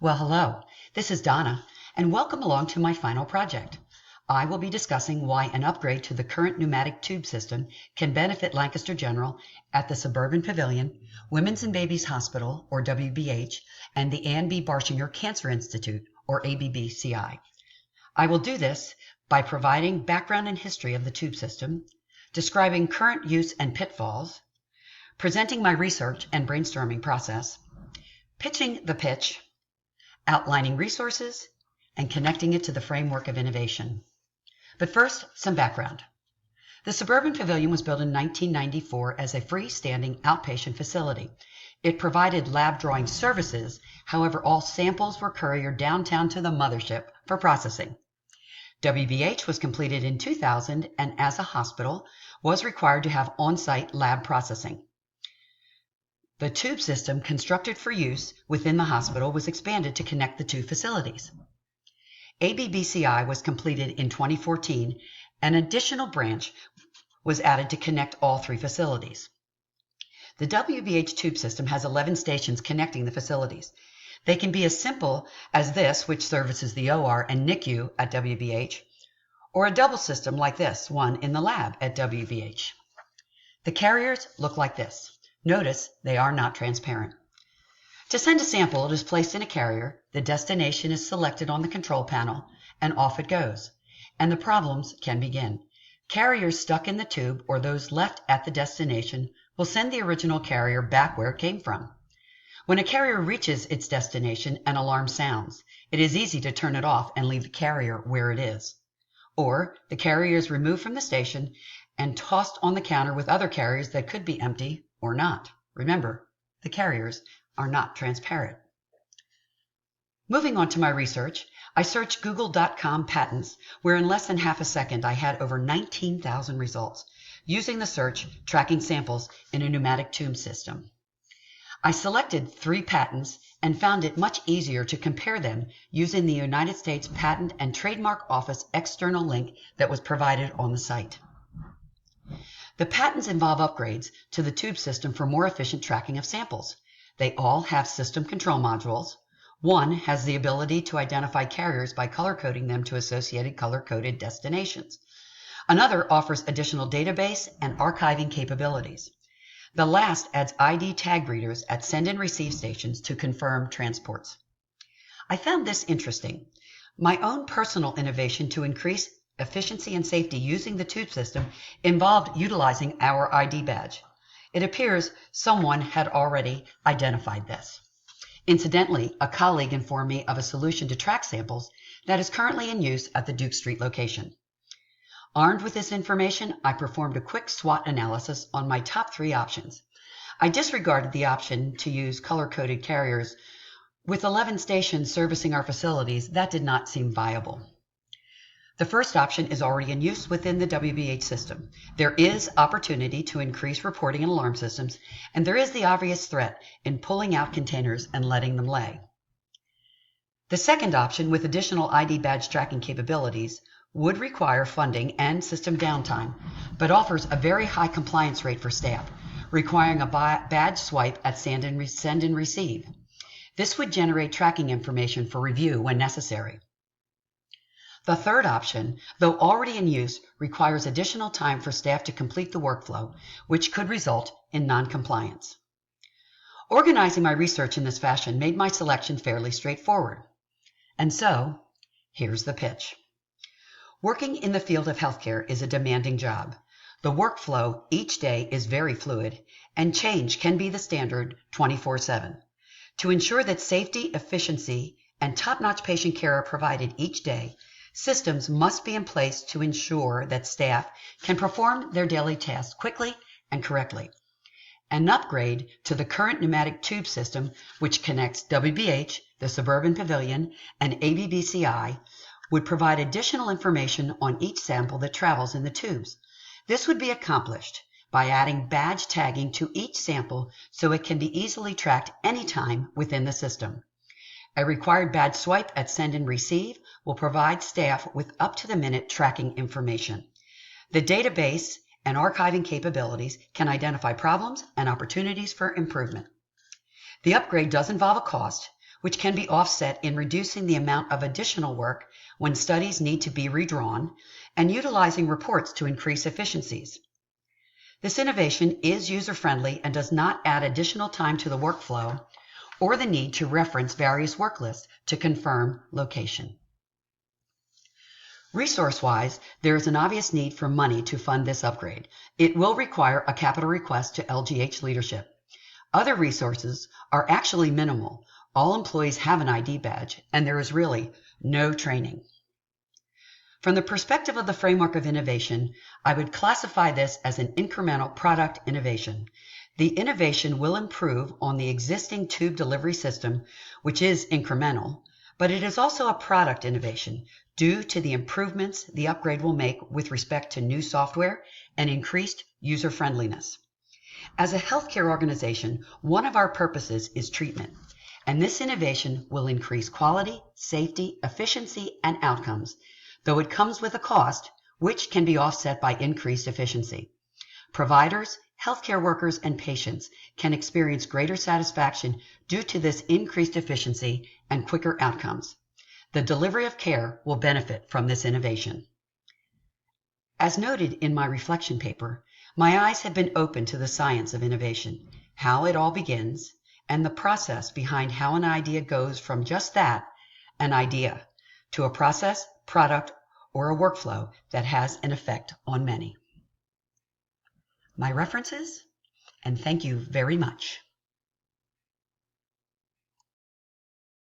Well, hello, this is Donna, and welcome along to my final project. I will be discussing why an upgrade to the current pneumatic tube system can benefit Lancaster General at the Suburban Pavilion, Women's and Babies Hospital, or WBH, and the Ann B. Barshinger Cancer Institute, or ABBCI. I will do this by providing background and history of the tube system, describing current use and pitfalls, presenting my research and brainstorming process, pitching the pitch, outlining resources, and connecting it to the framework of innovation. But first, some background. The Suburban Pavilion was built in 1994 as a freestanding outpatient facility. It provided lab drawing services, however, all samples were couriered downtown to the mothership for processing. WBH was completed in 2000 and as a hospital was required to have on-site lab processing. The tube system constructed for use within the hospital was expanded to connect the two facilities. ABBCI was completed in 2014. An additional branch was added to connect all three facilities. The WBH tube system has 11 stations connecting the facilities. They can be as simple as this, which services the OR and NICU at WBH, or a double system like this one in the lab at WBH. The carriers look like this. Notice they are not transparent. To send a sample, it is placed in a carrier, the destination is selected on the control panel, and off it goes. And the problems can begin. Carriers stuck in the tube or those left at the destination will send the original carrier back where it came from. When a carrier reaches its destination, an alarm sounds. It is easy to turn it off and leave the carrier where it is. Or the carrier is removed from the station and tossed on the counter with other carriers that could be empty or not. Remember, the carriers are not transparent. Moving on to my research, I searched google.com patents, where in less than half a second I had over 19,000 results, using the search tracking samples in a pneumatic tube system. I selected 3 patents and found it much easier to compare them using the United States Patent and Trademark Office external link that was provided on the site. The patents involve upgrades to the tube system for more efficient tracking of samples. They all have system control modules. One has the ability to identify carriers by color-coding them to associated color-coded destinations. Another offers additional database and archiving capabilities. The last adds ID tag readers at send and receive stations to confirm transports. I found this interesting. My own personal innovation to increase efficiency and safety using the tube system involved utilizing our ID badge. It appears someone had already identified this. Incidentally, a colleague informed me of a solution to track samples that is currently in use at the Duke Street location. Armed with this information, I performed a quick SWOT analysis on my top 3 options. I disregarded the option to use color-coded carriers. With 11 stations servicing our facilities, that did not seem viable. The first option is already in use within the WBH system. There is opportunity to increase reporting and alarm systems, and there is the obvious threat in pulling out containers and letting them lay. The second option, with additional ID badge tracking capabilities, would require funding and system downtime, but offers a very high compliance rate for staff, requiring a badge swipe at send and receive. This would generate tracking information for review when necessary. The third option, though already in use, requires additional time for staff to complete the workflow, which could result in non-compliance. Organizing my research in this fashion made my selection fairly straightforward. And so, here's the pitch. Working in the field of healthcare is a demanding job. The workflow each day is very fluid, and change can be the standard 24/7. To ensure that safety, efficiency, and top-notch patient care are provided each day, systems must be in place to ensure that staff can perform their daily tasks quickly and correctly. An upgrade to the current pneumatic tube system, which connects WBH, the Suburban Pavilion, and ABBCI, would provide additional information on each sample that travels in the tubes. This would be accomplished by adding badge tagging to each sample so it can be easily tracked anytime within the system. A required badge swipe at send and receive will provide staff with up-to-the-minute tracking information. The database and archiving capabilities can identify problems and opportunities for improvement. The upgrade does involve a cost, which can be offset in reducing the amount of additional work when studies need to be redrawn, and utilizing reports to increase efficiencies. This innovation is user-friendly and does not add additional time to the workflow or the need to reference various work lists to confirm location. Resource-wise, there is an obvious need for money to fund this upgrade. It will require a capital request to LGH leadership. Other resources are actually minimal. All employees have an ID badge, and there is really no training. From the perspective of the framework of innovation, I would classify this as an incremental product innovation. The innovation will improve on the existing tube delivery system, which is incremental, but it is also a product innovation due to the improvements the upgrade will make with respect to new software and increased user friendliness. As a healthcare organization, one of our purposes is treatment, and this innovation will increase quality, safety, efficiency, and outcomes, though it comes with a cost, which can be offset by increased efficiency. Providers, healthcare workers, and patients can experience greater satisfaction due to this increased efficiency and quicker outcomes. The delivery of care will benefit from this innovation. As noted in my reflection paper, my eyes have been open to the science of innovation, how it all begins, and the process behind how an idea goes from just that, an idea, to a process, product, or a workflow that has an effect on many. My references, and thank you very much.